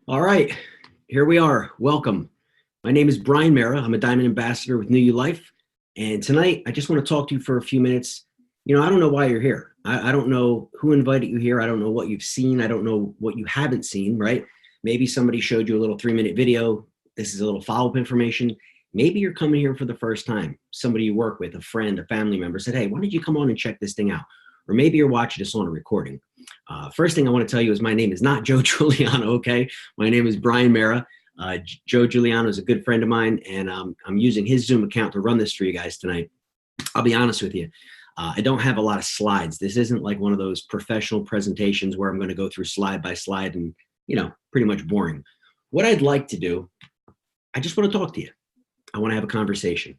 All right, here we are. Welcome. My name is Brian Meara. I'm a Diamond Ambassador with New You Life. And tonight, I just want to talk to you for a few minutes. I don't know why you're here. I don't know who invited you here. I don't know what you've seen. I don't know what you haven't seen, right? Maybe somebody showed you a little 3-minute video. This is a little follow-up information. Maybe you're coming here for the first time. Somebody you work with, a friend, a family member said, hey, why don't you come on and check this thing out? Or maybe you're watching this on a recording. First thing I want to tell you is my name is not Joe Giuliano, okay? My name is Brian Meara. Joe Giuliano is a good friend of mine, and I'm using his Zoom account to run this for you guys tonight. I'll be honest with you. I don't have a lot of slides. This isn't like one of those professional presentations where I'm going to go through slide by slide and, pretty much boring. What I'd like to do, I just want to talk to you. I want to have a conversation.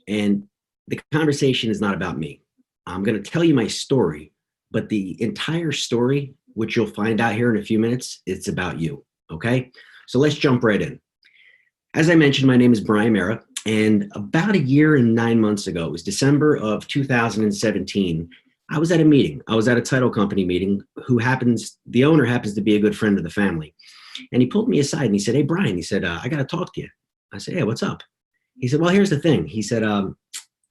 And the conversation is not about me. I'm going to tell you my story, but the entire story, which you'll find out here in a few minutes, it's about you, okay? So let's jump right in. As I mentioned, my name is Brian Meara, and about a year and 9 months ago, it was December of 2017, I was at a meeting. I was at a title company meeting. The owner happens to be a good friend of the family. And he pulled me aside and he said, hey, Brian, he said, I got to talk to you. I said, hey, what's up? He said, well, here's the thing. He said,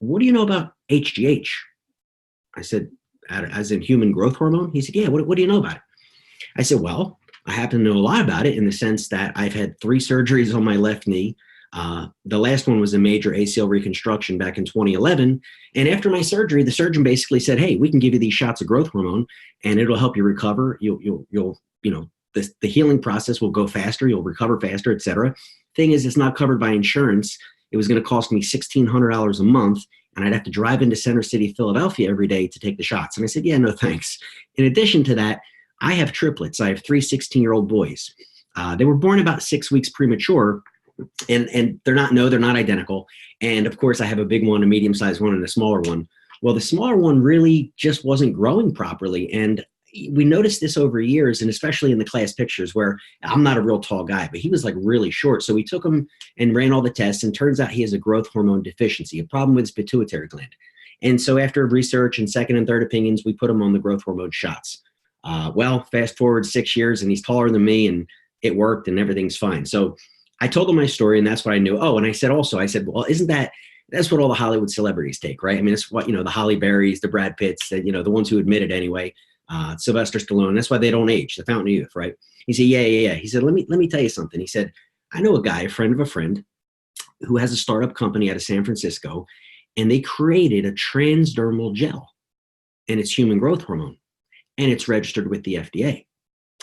what do you know about HGH? I said, as in human growth hormone? He said, yeah, what do you know about it? I said, well, I happen to know a lot about it in the sense that I've had 3 surgeries on my left knee. The last one was a major ACL reconstruction back in 2011. And after my surgery, the surgeon basically said, hey, we can give you these shots of growth hormone and it'll help you recover. The healing process will go faster. You'll recover faster, et cetera. Thing is, it's not covered by insurance. It was going to cost me $1,600 a month. And I'd have to drive into Center City, Philadelphia every day to take the shots. And I said, yeah, no, thanks. In addition to that, I have triplets. I have 3 16-year-old boys. They were born about 6 weeks premature, and they're not identical. And of course, I have a big one, a medium-sized one, and a smaller one. Well, the smaller one really just wasn't growing properly. And we noticed this over years, and especially in the class pictures where I'm not a real tall guy, but he was like really short. So we took him and ran all the tests, and turns out he has a growth hormone deficiency, a problem with his pituitary gland. And so after research and second and third opinions, we put him on the growth hormone shots. Well, fast forward 6 years and he's taller than me and it worked and everything's fine. So I told him my story and that's what I knew. Oh, and I said, well, that's what all the Hollywood celebrities take, right? I mean, it's what, the Halle Berrys, the Brad Pitts, the ones who admit it anyway. Sylvester Stallone. That's why they don't age, the fountain of youth, right? He said, yeah. He said, let me tell you something. He said, I know a guy, a friend of a friend, who has a startup company out of San Francisco, and they created a transdermal gel, and it's human growth hormone, and it's registered with the FDA.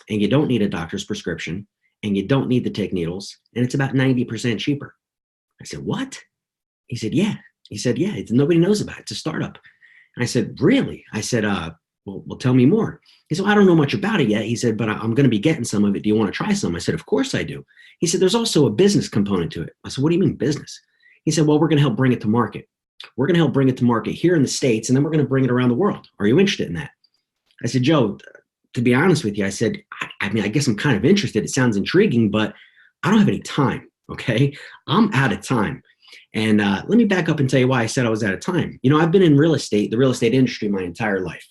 And you don't need a doctor's prescription, and you don't need to take needles, and it's about 90% cheaper. I said, what? He said, yeah. He said, yeah, nobody knows about it. It's a startup. And I said, really? I said, well, tell me more. He said, well, I don't know much about it yet. He said, but I'm going to be getting some of it. Do you want to try some? I said, of course I do. He said, there's also a business component to it. I said, what do you mean business? He said, well, we're going to help bring it to market. We're going to help bring it to market here in the States, and then we're going to bring it around the world. Are you interested in that? I said, Joe, to be honest with you, I said, I guess I'm kind of interested. It sounds intriguing, but I don't have any time, okay? I'm out of time. And let me back up and tell you why I said I was out of time. I've been in the real estate industry my entire life.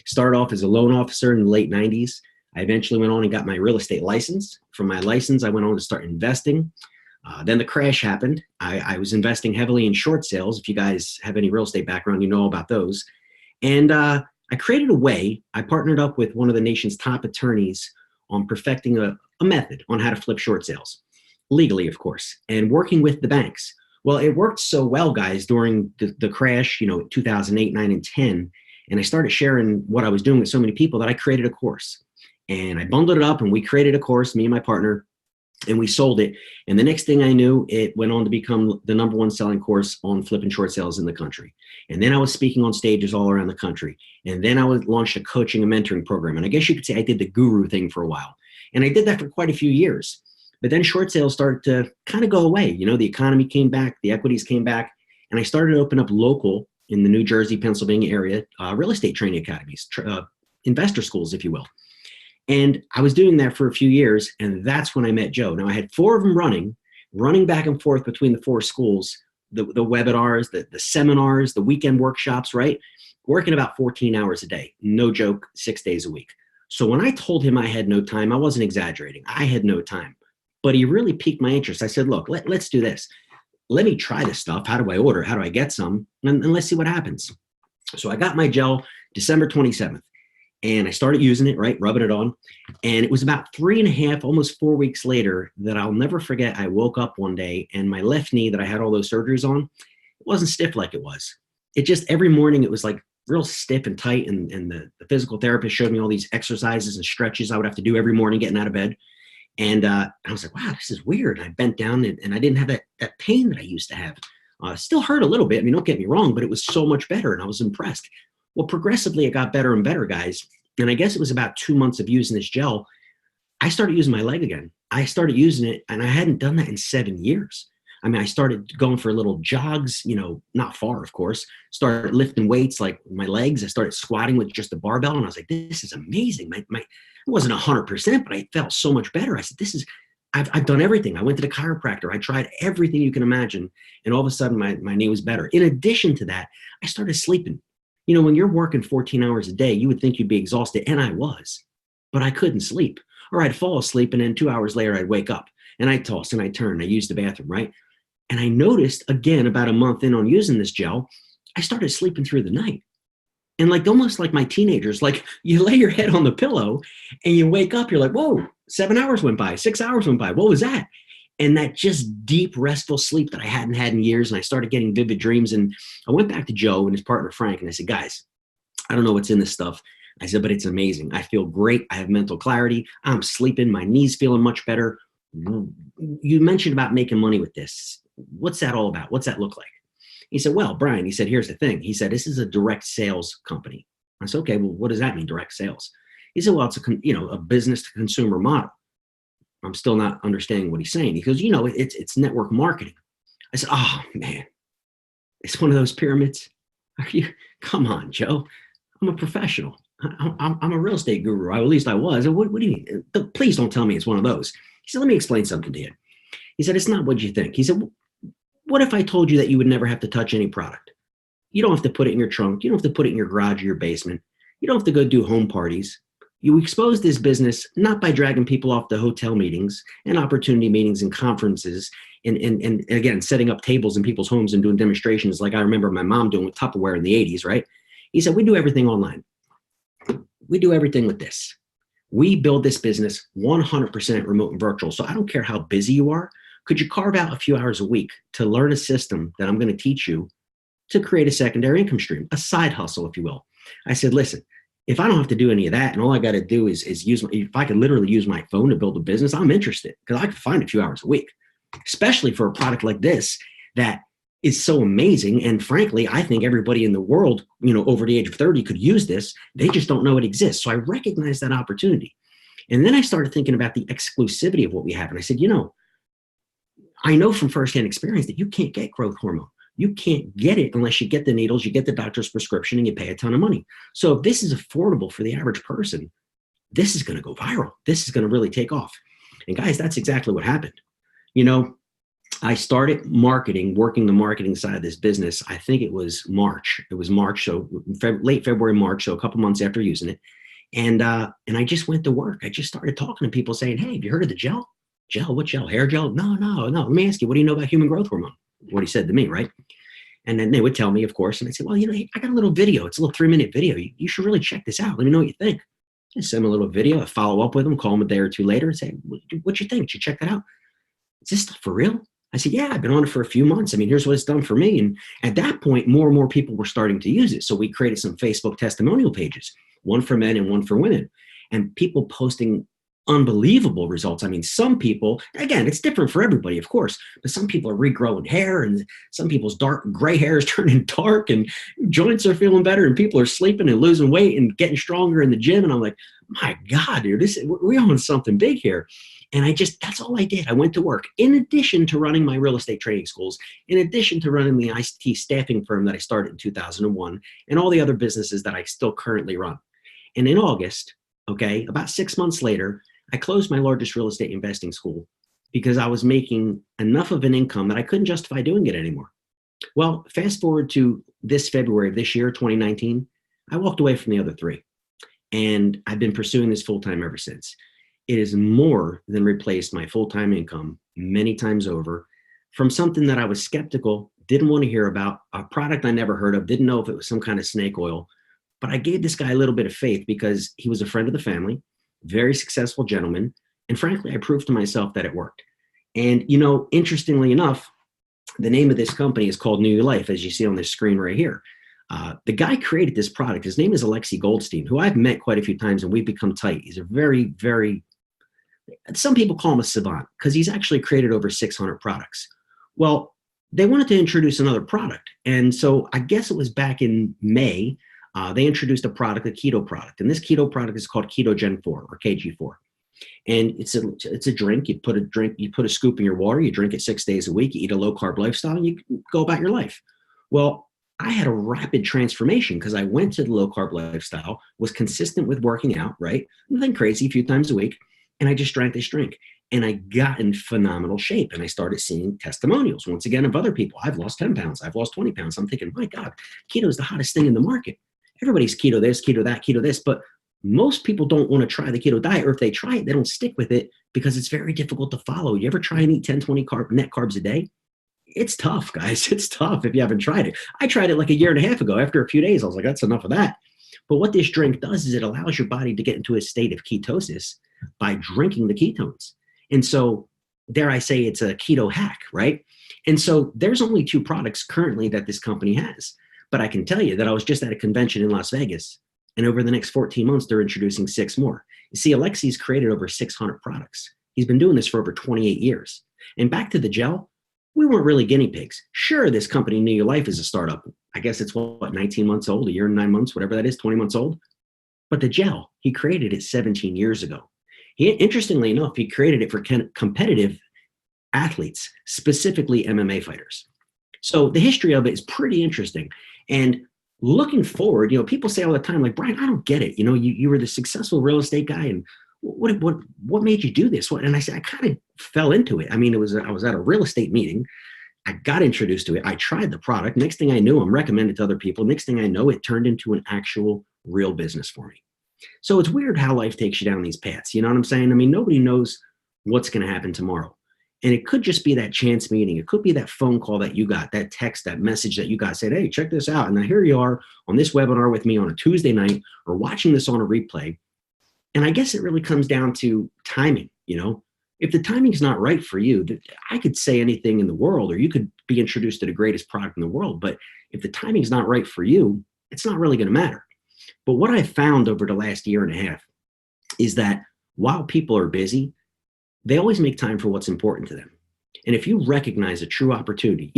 Started off as a loan officer in the late 90s. I eventually went on and got my real estate license. From my license, I went on to start investing. Then the crash happened. I was investing heavily in short sales. If you guys have any real estate background, you know about those. And I created a way. I partnered up with one of the nation's top attorneys on perfecting a method on how to flip short sales, legally, of course, and working with the banks. Well, it worked so well, guys, during the crash, 2008, 9, and 10. And I started sharing what I was doing with so many people that I created a course. And I bundled it up and we created a course, me and my partner, and we sold it. And the next thing I knew, it went on to become the #1 selling course on flipping short sales in the country. And then I was speaking on stages all around the country. And then I launched a coaching and mentoring program. And I guess you could say I did the guru thing for a while. And I did that for quite a few years. But then short sales started to kind of go away. The economy came back, the equities came back, and I started to open up local in the New Jersey, Pennsylvania area, real estate training academies, investor schools, if you will. And I was doing that for a few years, and that's when I met Joe. Now, I had 4 of them running back and forth between the 4 schools, the webinars, the seminars, the weekend workshops, right? Working about 14 hours a day. No joke, 6 days a week. So when I told him I had no time, I wasn't exaggerating. I had no time, but he really piqued my interest. I said, look, let's do this. Let me try this stuff. How do I order? How do I get some? And let's see what happens. So I got my gel December 27th and I started using it, right? Rubbing it on. And it was about 3.5, almost 4 weeks later that I'll never forget. I woke up one day and my left knee that I had all those surgeries on, it wasn't stiff like it was. It just, every morning it was like real stiff and tight. And the physical therapist showed me all these exercises and stretches I would have to do every morning getting out of bed. And I was like, wow, this is weird. I bent down and I didn't have that pain that I used to have. Still hurt a little bit. I mean, don't get me wrong, but it was so much better and I was impressed. Well, progressively, it got better and better, guys. And I guess it was about 2 months of using this gel. I started using my leg again. I started using it and I hadn't done that in 7 years. I mean, I started going for little jogs, not far, of course, started lifting weights like my legs. I started squatting with just the barbell. And I was like, this is amazing. It wasn't 100%, but I felt so much better. I said, I've done everything. I went to the chiropractor. I tried everything you can imagine. And all of a sudden my knee was better. In addition to that, I started sleeping. When you're working 14 hours a day, you would think you'd be exhausted. And I was, but I couldn't sleep, or I'd fall asleep. And then 2 hours later, I'd wake up and I'd toss and I'd turn. I used the bathroom, right? And I noticed again, about a month in on using this gel, I started sleeping through the night. And almost like my teenagers, like you lay your head on the pillow and you wake up, you're like, whoa, 7 hours went by, 6 hours went by. What was that? And that just deep, restful sleep that I hadn't had in years. And I started getting vivid dreams. And I went back to Joe and his partner, Frank, and I said, guys, I don't know what's in this stuff. I said, but it's amazing. I feel great. I have mental clarity. I'm sleeping. My knees feeling much better. You mentioned about making money with this. What's that all about? What's that look like? He said, well, Brian, he said, here's the thing. He said, this is a direct sales company. I said, okay, well, what does that mean, direct sales? He said, well, it's a business to consumer model. I'm still not understanding what he's saying. He goes, it's network marketing. I said, oh man, it's one of those pyramids. Come on, Joe. I'm a professional. I'm a real estate guru. At least I was. What do you mean? Please don't tell me it's one of those. He said, let me explain something to you. He said, it's not what you think. He said, what if I told you that you would never have to touch any product? You don't have to put it in your trunk. You don't have to put it in your garage or your basement. You don't have to go do home parties. You expose this business not by dragging people off to hotel meetings and opportunity meetings and conferences and again, setting up tables in people's homes and doing demonstrations like I remember my mom doing with Tupperware in the 80s, right? He said, we do everything online. We do everything with this. We build this business 100% remote and virtual. So I don't care how busy you are. Could you carve out a few hours a week to learn a system that I'm going to teach you to create a secondary income stream, a side hustle, if you will? I said, listen, if I don't have to do any of that and all I got to do is if I could literally use my phone to build a business, I'm interested because I could find a few hours a week, especially for a product like this that is so amazing. And frankly, I think everybody in the world, over the age of 30 could use this. They just don't know it exists. So I recognized that opportunity. And then I started thinking about the exclusivity of what we have. And I said, I know from firsthand experience that you can't get growth hormone. You can't get it unless you get the needles, you get the doctor's prescription, and you pay a ton of money. So if this is affordable for the average person, this is going to go viral. This is going to really take off. And guys, that's exactly what happened. I started working the marketing side of this business. I think it was March. So late February, March. So a couple months after using it. And I just went to work. I just started talking to people saying, hey, have you heard of the gel? Gel? What gel? Hair gel? No. Let me ask you, what do you know about human growth hormone? What he said to me, right? And then they would tell me, of course, and I said, well, I got a little video. It's a little 3-minute video. You should really check this out. Let me know what you think. I send them a little video. I follow up with them, call them a day or two later and say, what you think? Did you check that out? Is this stuff for real? I said, yeah, I've been on it for a few months. I mean, here's what it's done for me. And at that point, more and more people were starting to use it. So we created some Facebook testimonial pages, one for men and one for women, and people posting unbelievable results. I mean, some people, again, it's different for everybody, of course, but some people are regrowing hair and some people's dark gray hair is turning dark and joints are feeling better and people are sleeping and losing weight and getting stronger in the gym. And I'm like, my God, dude, we're on something big here. And that's all I did. I went to work in addition to running my real estate training schools, in addition to running the IT staffing firm that I started in 2001 and all the other businesses that I still currently run. And in August, about 6 months later, I closed my largest real estate investing school because I was making enough of an income that I couldn't justify doing it anymore. Well, fast forward to this February of this year, 2019, I walked away from the other three. And I've been pursuing this full time ever since. It has more than replaced my full time income many times over from something that I was skeptical, didn't want to hear about, a product I never heard of, didn't know if it was some kind of snake oil. But I gave this guy a little bit of faith because he was a friend of the family, very successful gentleman. And frankly, I proved to myself that it worked. And, interestingly enough, the name of this company is called New Your Life, as you see on this screen right here. The guy created this product. His name is Alexi Goldstein, who I've met quite a few times and we've become tight. He's a very, very, some people call him a savant because he's actually created over 600 products. Well, they wanted to introduce another product. And so I guess it was back in May, they introduced a product, a keto product. And this keto product is called Ketogen 4 or KG4. And it's a drink. You put a scoop in your water, you drink it 6 days a week, you eat a low carb lifestyle, and you go about your life. Well, I had a rapid transformation because I went to the low carb lifestyle, was consistent with working out, right? Nothing crazy, a few times a week. And I just drank this drink. And I got in phenomenal shape. And I started seeing testimonials, once again, of other people. I've lost 10 pounds. I've lost 20 pounds. I'm thinking, my God, keto is the hottest thing in the market. Everybody's keto this, keto that, keto this. But most people don't want to try the keto diet, or if they try it, they don't stick with it because it's very difficult to follow. You ever try and eat 10, 20 net carbs a day? It's tough, guys. It's tough if you haven't tried it. I tried it like a year and a half ago. After a few days, I was like, that's enough of that. But what this drink does is it allows your body to get into a state of ketosis by drinking the ketones. And so, dare I say, it's a keto hack, right? And so there's only 2 products currently that this company has. But I can tell you that I was just at a convention in Las Vegas, and over the next 14 months, they're introducing 6 more. You see, Alexi's created over 600 products. He's been doing this for over 28 years. And back to the gel, we weren't really guinea pigs. Sure, this company, New Your Life, is a startup. I guess it's 19 months old, a year and 9 months, whatever that is, 20 months old. But the gel, he created it 17 years ago. Interestingly enough, he created it for competitive athletes, specifically MMA fighters. So the history of it is pretty interesting. And looking forward, people say all the time, like, Brian, I don't get it. You were the successful real estate guy, and what made you do this? And I said, I kind of fell into it. I mean, I was at a real estate meeting. I got introduced to it. I tried the product. Next thing I knew, I'm recommended to other people. Next thing I know, it turned into an actual real business for me. So it's weird how life takes you down these paths. You know what I'm saying? I mean, nobody knows what's going to happen tomorrow. And it could just be that chance meeting. It could be that phone call that you got, that text, that message that you got said, hey, check this out. And now here you are on this webinar with me on a Tuesday night, or watching this on a replay. And I guess it really comes down to timing. If the timing's not right for you, I could say anything in the world, or you could be introduced to the greatest product in the world. But if the timing's not right for you, it's not really going to matter. But what I found over the last year and a half is that while people are busy, they always make time for what's important to them. And if you recognize a true opportunity,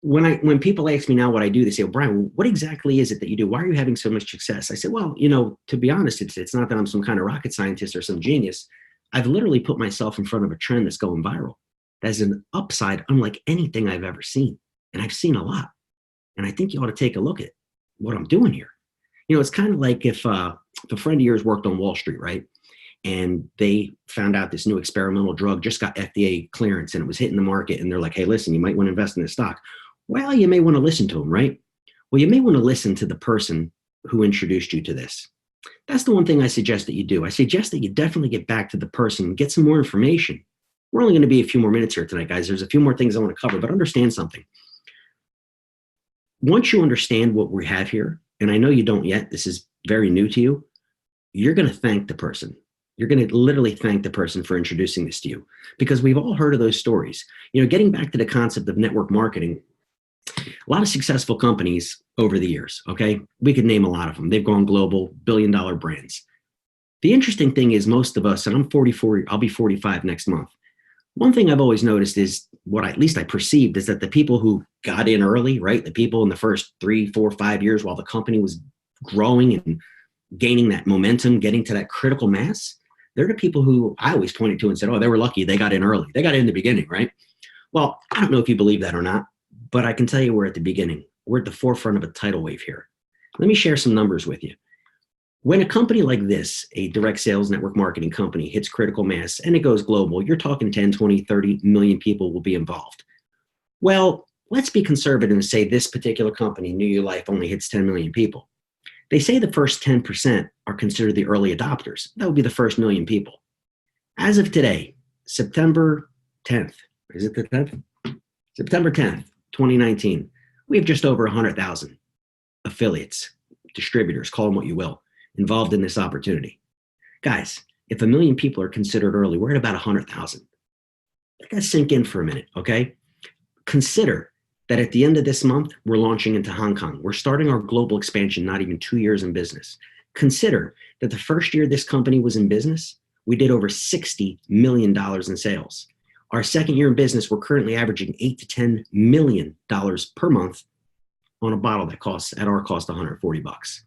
when people ask me now what I do, they say, well, Brian, what exactly is it that you do? Why are you having so much success? I said, well, to be honest, it's not that I'm some kind of rocket scientist or some genius. I've literally put myself in front of a trend that's going viral. That's an upside unlike anything I've ever seen. And I've seen a lot. And I think you ought to take a look at what I'm doing here. It's kind of like if a friend of yours worked on Wall Street, right? And they found out this new experimental drug just got FDA clearance and it was hitting the market. And they're like, hey, listen, you might want to invest in this stock. Well, you may want to listen to them, right? Well, you may want to listen to the person who introduced you to this. That's the one thing I suggest that you do. I suggest that you definitely get back to the person, get some more information. We're only going to be a few more minutes here tonight, guys. There's a few more things I want to cover, but understand something. Once you understand what we have here, and I know you don't yet, this is very new to you, you're going to thank the person. You're going to literally thank the person for introducing this to you, because we've all heard of those stories. Getting back to the concept of network marketing, a lot of successful companies over the years, okay? We could name a lot of them. They've gone global, billion-dollar brands. The interesting thing is most of us, and I'm 44, I'll be 45 next month. One thing I've always noticed is at least I perceived, is that the people who got in early, right? The people in the first 3, 4, 5 years while the company was growing and gaining that momentum, getting to that critical mass, they're the people who I always pointed to and said, oh, they were lucky. They got in early. They got in the beginning, right? Well, I don't know if you believe that or not, but I can tell you we're at the beginning. We're at the forefront of a tidal wave here. Let me share some numbers with you. When a company like this, a direct sales network marketing company, hits critical mass and it goes global, you're talking 10, 20, 30 million people will be involved. Well, let's be conservative and say this particular company, New Your Life, only hits 10 million people. They say the first 10% are considered the early adopters. That would be the first million people. As of today, September 10th, is it the 10th? September 10th, 2019, we have just over 100,000 affiliates, distributors, call them what you will, involved in this opportunity. Guys, if a million people are considered early, we're at about 100,000. Let that sink in for a minute, okay? Consider that at the end of this month, we're launching into Hong Kong. We're starting our global expansion, not even 2 years in business. Consider that the first year this company was in business, we did over $60 million in sales. Our second year in business, we're currently averaging $8 to $10 million per month on a bottle that costs, at our cost, $140.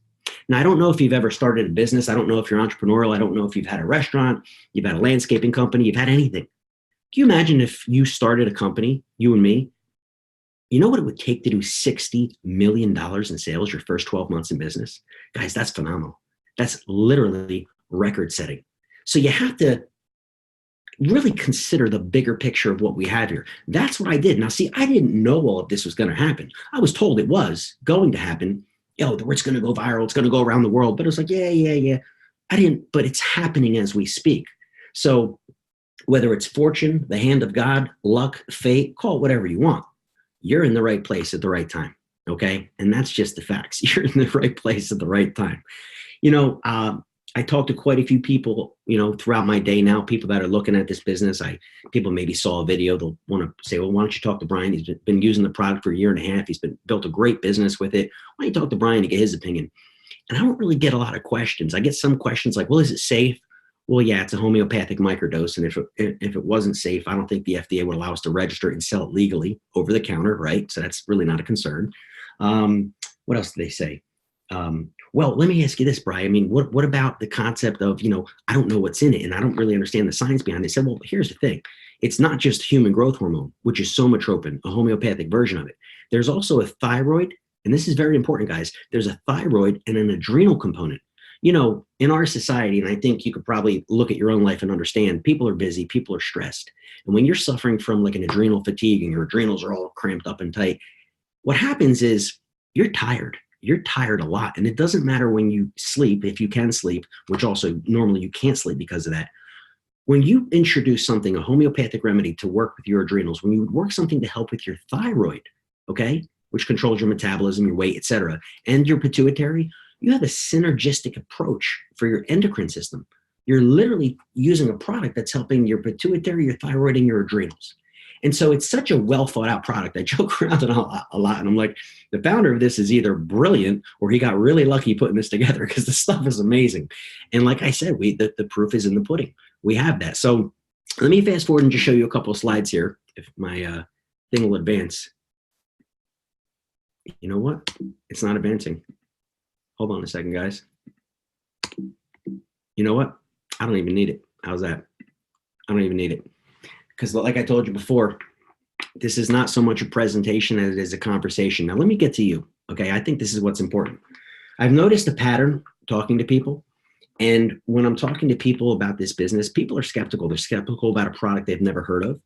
Now, I don't know if you've ever started a business. I don't know if you're entrepreneurial. I don't know if you've had a restaurant, you've had a landscaping company, you've had anything. Can you imagine if you started a company, you and me, you know what it would take to do $60 million in sales your first 12 months in business? Guys, that's phenomenal. That's literally record setting. So you have to really consider the bigger picture of what we have here. That's what I did. Now, see, I didn't know all of this was going to happen. I was told it was going to happen. It's going to go viral. It's going to go around the world. But it was like, yeah. I didn't, but it's happening as we speak. So whether it's fortune, the hand of God, luck, fate, call it whatever you want, you're in the right place at the right time. Okay. And that's just the facts. You're in the right place at the right time. I talked to quite a few people, throughout my day now, people that are looking at this business. People maybe saw a video. They'll want to say, well, why don't you talk to Brian? He's been using the product for a year and a half. He's built a great business with it. Why don't you talk to Brian to get his opinion? And I don't really get a lot of questions. I get some questions like, well, is it safe? Well, yeah, it's a homeopathic microdose. And if it wasn't safe, I don't think the FDA would allow us to register it and sell it legally over the counter, right? So that's really not a concern. What else do they say? Well, let me ask you this, Brian. I mean, what about the concept of, I don't know what's in it and I don't really understand the science behind it. They said, well, here's the thing. It's not just human growth hormone, which is somatropin, a homeopathic version of it. There's also a thyroid, and this is very important, guys. There's a thyroid and an adrenal component. In our society, and I think you could probably look at your own life and understand, people are busy, people are stressed. And when you're suffering from like an adrenal fatigue and your adrenals are all cramped up and tight, what happens is you're tired. You're tired a lot. And it doesn't matter when you sleep, if you can sleep, which also normally you can't sleep because of that. When you introduce something, a homeopathic remedy to work with your adrenals, when you work something to help with your thyroid, okay, which controls your metabolism, your weight, etc., and your pituitary, you have a synergistic approach for your endocrine system. You're literally using a product that's helping your pituitary, your thyroid, and your adrenals. And so it's such a well thought out product. I joke around it a lot. And I'm like, the founder of this is either brilliant or he got really lucky putting this together because the stuff is amazing. And like I said, the proof is in the pudding. We have that. So let me fast forward and just show you a couple of slides here. If my thing will advance. You know what? It's not advancing. Hold on a second, guys. You know what? I don't even need it. How's that? I don't even need it. Because like I told you before, this is not so much a presentation as it is a conversation. Now, let me get to you, okay? I think this is what's important. I've noticed a pattern talking to people. And when I'm talking to people about this business, people are skeptical. They're skeptical about a product they've never heard of.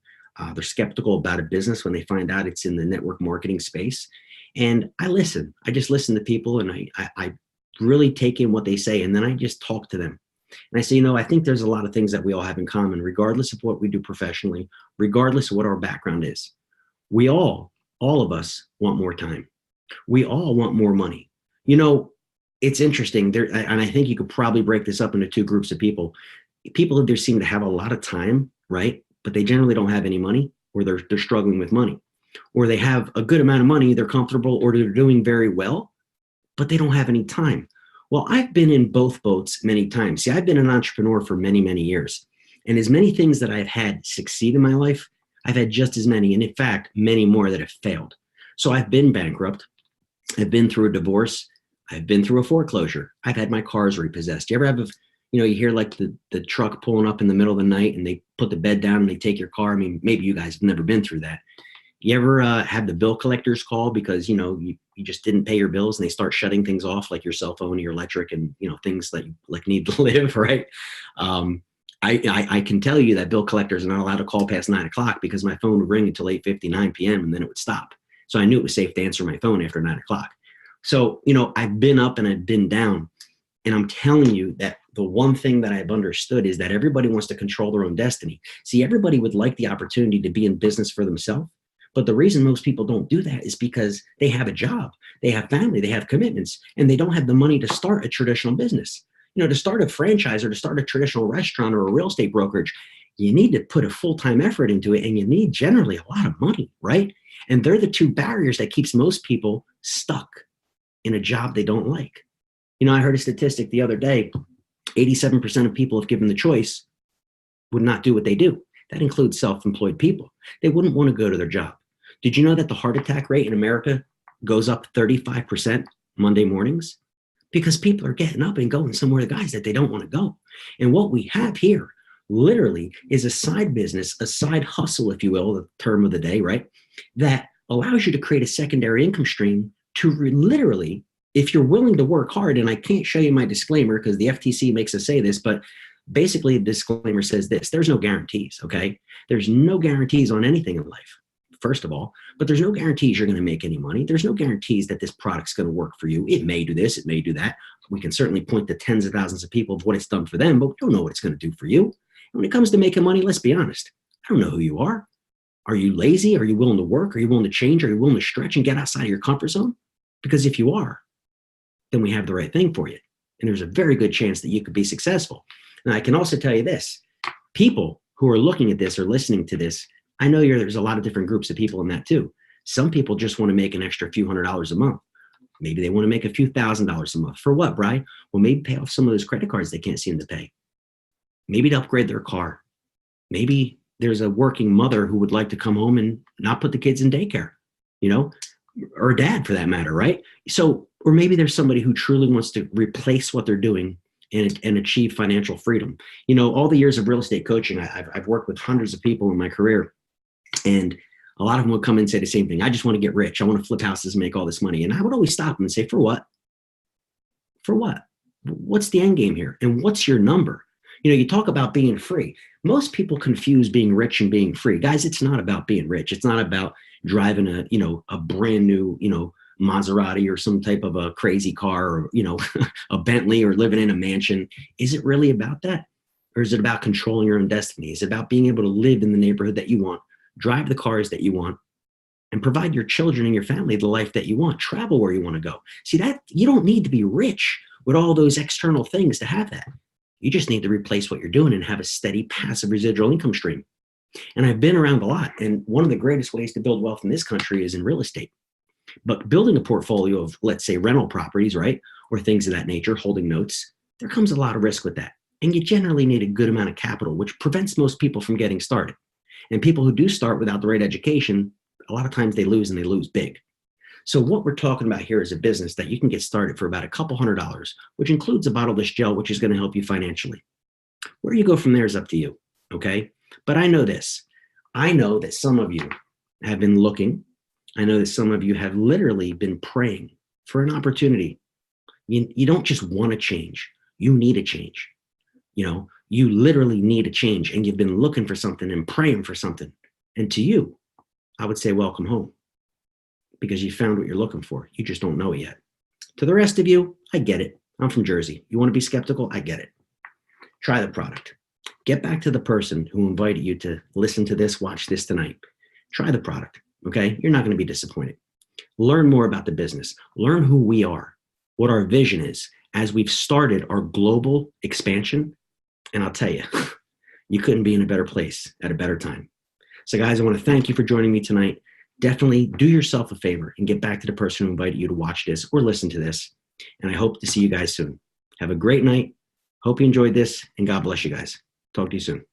They're skeptical about a business when they find out it's in the network marketing space. And I listen. I just listen to people and I really take in what they say. And then I just talk to them. And I say, I think there's a lot of things that we all have in common, regardless of what we do professionally, regardless of what our background is. We all of us want more time. We all want more money. It's interesting there, and I think you could probably break this up into two groups of people. People either seem to have a lot of time, right? But they generally don't have any money, or they're struggling with money, or they have a good amount of money, they're comfortable, or they're doing very well, but they don't have any time. Well, I've been in both boats many times. See, I've been an entrepreneur for many, many years. And as many things that I've had succeed in my life, I've had just as many, and in fact, many more that have failed. So I've been bankrupt. I've been through a divorce. I've been through a foreclosure. I've had my cars repossessed. You ever have, you hear like the truck pulling up in the middle of the night and they put the bed down and they take your car? I mean, maybe you guys have never been through that. You ever have the bill collectors call because, you just didn't pay your bills and they start shutting things off like your cell phone, your electric, and, things that you like need to live, right? I can tell you that bill collectors are not allowed to call past 9 o'clock because my phone would ring until 8:59 p.m. and then it would stop. So I knew it was safe to answer my phone after 9 o'clock. So, I've been up and I've been down. And I'm telling you that the one thing that I've understood is that everybody wants to control their own destiny. See, everybody would like the opportunity to be in business for themselves. But the reason most people don't do that is because they have a job, they have family, they have commitments, and they don't have the money to start a traditional business. To start a franchise or to start a traditional restaurant or a real estate brokerage, you need to put a full-time effort into it, and you need generally a lot of money, right? And they're the two barriers that keeps most people stuck in a job they don't like. I heard a statistic the other day, 87% of people, if given the choice, would not do what they do. That includes self-employed people. They wouldn't want to go to their job. Did you know that the heart attack rate in America goes up 35% Monday mornings? Because people are getting up and going somewhere, guys, that they don't want to go. And what we have here literally is a side business, a side hustle, if you will, the term of the day, right? That allows you to create a secondary income stream to literally, if you're willing to work hard, and I can't show you my disclaimer because the FTC makes us say this, but basically the disclaimer says this: there's no guarantees, okay? There's no guarantees on anything in life, first of all, but there's no guarantees you're going to make any money. There's no guarantees that this product's going to work for you. It may do this, it may do that. We can certainly point to tens of thousands of people of what it's done for them, but we don't know what it's going to do for you. And when it comes to making money, let's be honest. I don't know who you are. Are you lazy? Are you willing to work? Are you willing to change? Are you willing to stretch and get outside of your comfort zone? Because if you are, then we have the right thing for you. And there's a very good chance that you could be successful. And I can also tell you this: people who are looking at this or listening to this, I know there's a lot of different groups of people in that too. Some people just want to make an extra few $100s a month. Maybe they want to make a few $1,000s a month. For what, Brian? Well, maybe pay off some of those credit cards they can't seem to pay. Maybe to upgrade their car. Maybe there's a working mother who would like to come home and not put the kids in daycare, or a dad for that matter, right? So, or maybe there's somebody who truly wants to replace what they're doing and achieve financial freedom. All the years of real estate coaching, I've worked with hundreds of people in my career, and a lot of them would come and say the same thing: I just want to get rich. I want to flip houses and make all this money. And I would always stop them and say, for what? For what? What's the end game here? And what's your number? You talk about being free. Most people confuse being rich and being free. Guys, it's not about being rich. It's not about driving a brand new, Maserati or some type of a crazy car, or, a Bentley, or living in a mansion. Is it really about that? Or is it about controlling your own destiny? Is it about being able to live in the neighborhood that you want, drive the cars that you want, and provide your children and your family the life that you want, travel where you want to go? See, that you don't need to be rich with all those external things to have that. You just need to replace what you're doing and have a steady passive residual income stream. And I've been around a lot. And one of the greatest ways to build wealth in this country is in real estate. But building a portfolio of, let's say, rental properties, right, or things of that nature, holding notes, there comes a lot of risk with that. And you generally need a good amount of capital, which prevents most people from getting started. And people who do start without the right education, a lot of times they lose, and they lose big. So what we're talking about here is a business that you can get started for about a couple $100s, which includes a bottle of gel, which is going to help you financially. Where you go from there is up to you, okay? But I know this. I know that some of you have been looking. I know that some of you have literally been praying for an opportunity. You don't just want to change. You need a change. You literally need a change, and you've been looking for something and praying for something. And to you, I would say welcome home, because you found what you're looking for. You just don't know it yet. To the rest of you, I get it. I'm from Jersey. You want to be skeptical? I get it. Try the product. Get back to the person who invited you to listen to this, watch this tonight. Try the product, okay? You're not going to be disappointed. Learn more about the business. Learn who we are, what our vision is as we've started our global expansion. And I'll tell you, you couldn't be in a better place at a better time. So guys, I want to thank you for joining me tonight. Definitely do yourself a favor and get back to the person who invited you to watch this or listen to this. And I hope to see you guys soon. Have a great night. Hope you enjoyed this, and God bless you guys. Talk to you soon.